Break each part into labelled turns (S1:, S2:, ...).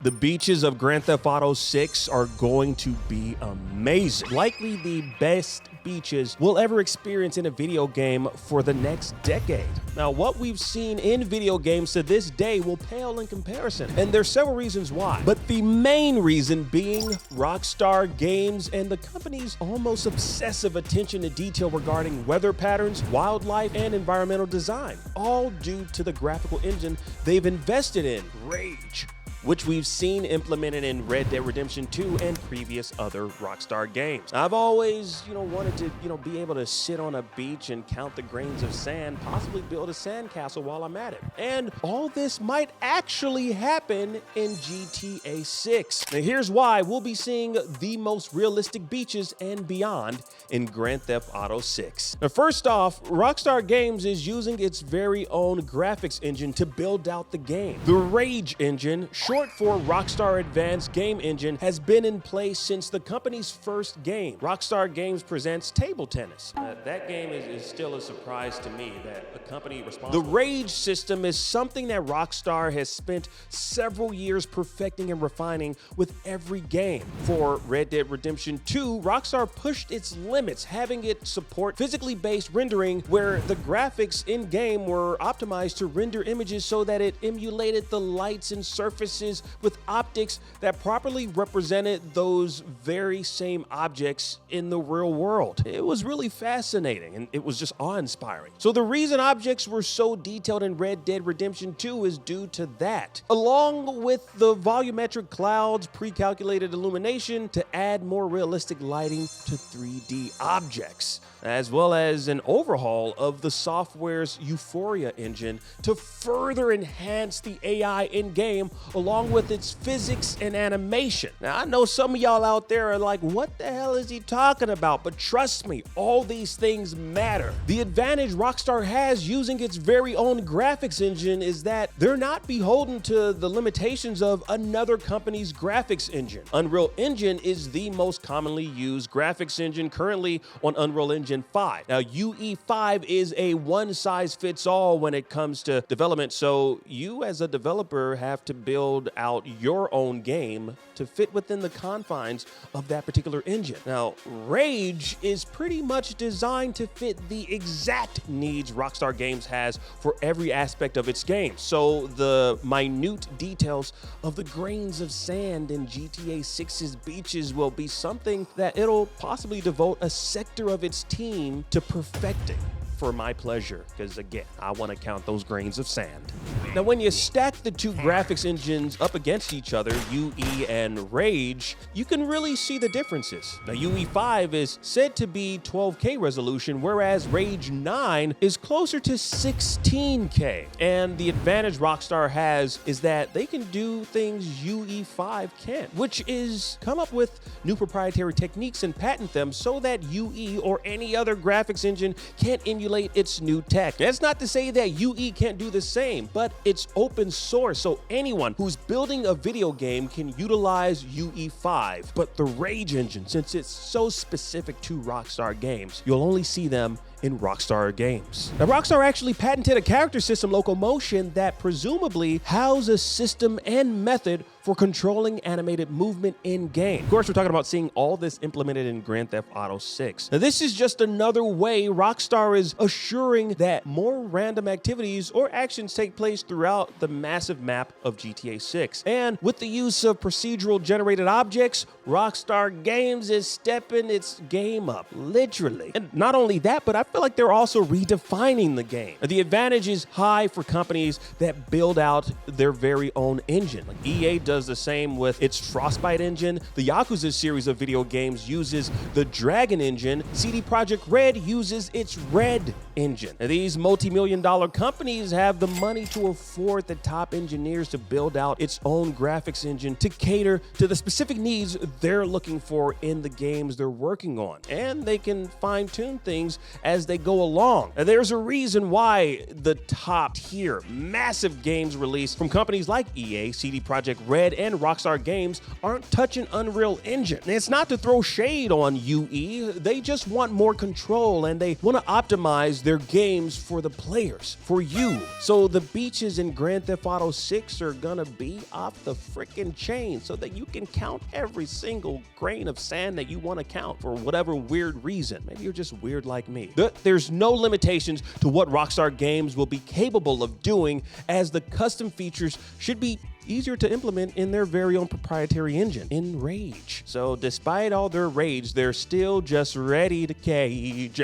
S1: The beaches of Grand Theft Auto 6 are going to be amazing. Likely the best beaches we'll ever experience in a video game for the next decade. Now, what we've seen in video games to this day will pale in comparison, and there's several reasons why. But the main reason being Rockstar Games and the company's almost obsessive attention to detail regarding weather patterns, wildlife, and environmental design, all due to the graphical engine they've invested in, Rage, which we've seen implemented in Red Dead Redemption 2 and previous other Rockstar games. I've always, wanted to, be able to sit on a beach and count the grains of sand, possibly build a sandcastle while I'm at it. And all this might actually happen in GTA 6. Now here's why we'll be seeing the most realistic beaches and beyond in Grand Theft Auto 6. Now first off, Rockstar Games is using its very own graphics engine to build out the game. The Rage engine, short for Rockstar Advanced Game Engine, has been in place since the company's first game. Rockstar Games presents Table Tennis. That game is still a surprise to me that a company responsible. The Rage system is something that Rockstar has spent several years perfecting and refining with every game. For Red Dead Redemption 2, Rockstar pushed its limits, having it support physically based rendering where the graphics in-game were optimized to render images so that it emulated the lights and surfaces with optics that properly represented those very same objects in the real world. It was really fascinating and it was just awe-inspiring. So the reason objects were so detailed in Red Dead Redemption 2 is due to that, along with the volumetric clouds, pre-calculated illumination to add more realistic lighting to 3D objects, as well as an overhaul of the software's Euphoria engine to further enhance the AI in-game along with its physics and animation. Now, I know some of y'all out there are like, what the hell is he talking about? But trust me, all these things matter. The advantage Rockstar has using its very own graphics engine is that they're not beholden to the limitations of another company's graphics engine. Unreal Engine is the most commonly used graphics engine currently on Unreal Engine 5. Now, UE5 is a one-size-fits-all when it comes to development, so you as a developer have to build out your own game to fit within the confines of that particular engine. Now, Rage is pretty much designed to fit the exact needs Rockstar Games has for every aspect of its game. So the minute details of the grains of sand in GTA 6's beaches will be something that it'll possibly devote a sector of its team to perfecting for my pleasure, because again, I want to count those grains of sand. Now, when you stack the two graphics engines up against each other, UE and Rage, you can really see the differences. Now, UE5 is said to be 12K resolution, whereas Rage 9 is closer to 16K. And the advantage Rockstar has is that they can do things UE5 can't, which is come up with new proprietary techniques and patent them so that UE or any other graphics engine can't emulate its new tech. That's not to say that UE can't do the same, but it's open source, so anyone who's building a video game can utilize UE5. But the Rage engine, since it's so specific to Rockstar Games, you'll only see them in Rockstar Games. Now, Rockstar actually patented a character system, Locomotion, that presumably houses a system and method for controlling animated movement in-game. Of course, we're talking about seeing all this implemented in Grand Theft Auto 6. Now, this is just another way Rockstar is assuring that more random activities or actions take place throughout the massive map of GTA 6. And with the use of procedural generated objects, Rockstar Games is stepping its game up, literally. And not only that, but I feel like they're also redefining the game. The advantage is high for companies that build out their very own engine. Like EA does the same with its Frostbite engine. The Yakuza series of video games uses the Dragon engine. CD Projekt Red uses its Red engine. Now, these multi-million-dollar companies have the money to afford the top engineers to build out its own graphics engine to cater to the specific needs they're looking for in the games they're working on. And they can fine-tune things as they go along. Now, there's a reason why the top tier massive games released from companies like EA, CD Projekt Red, and Rockstar Games aren't touching Unreal Engine. And it's not to throw shade on UE, they just want more control and they want to optimize because they're games for the players, for you. So the beaches in Grand Theft Auto 6 are gonna be off the freaking chain so that you can count every single grain of sand that you want to count for whatever weird reason. Maybe you're just weird like me. There's no limitations to what Rockstar Games will be capable of doing, as the custom features should be easier to implement in their very own proprietary engine, in Rage. So despite all their rage, they're still just ready to cage.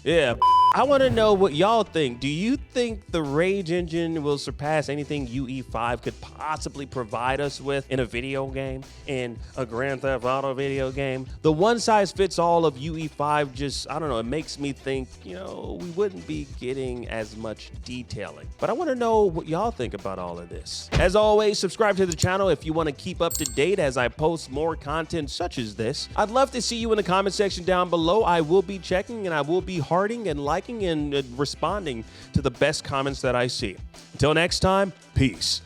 S1: Yeah, I want to know what y'all think. Do you think the Rage engine will surpass anything UE5 could possibly provide us with in a video game, in a Grand Theft Auto video game? The one-size-fits-all of UE5 just, I don't know, it makes me think, you know, we wouldn't be getting as much detailing. But I want to know what y'all think about all of this. As always, subscribe to the channel if you want to keep up to date as I post more content such as this. I'd love to see you in the comment section down below. I will be checking and I will be hearting and liking and responding to the best comments that I see. Until next time, peace.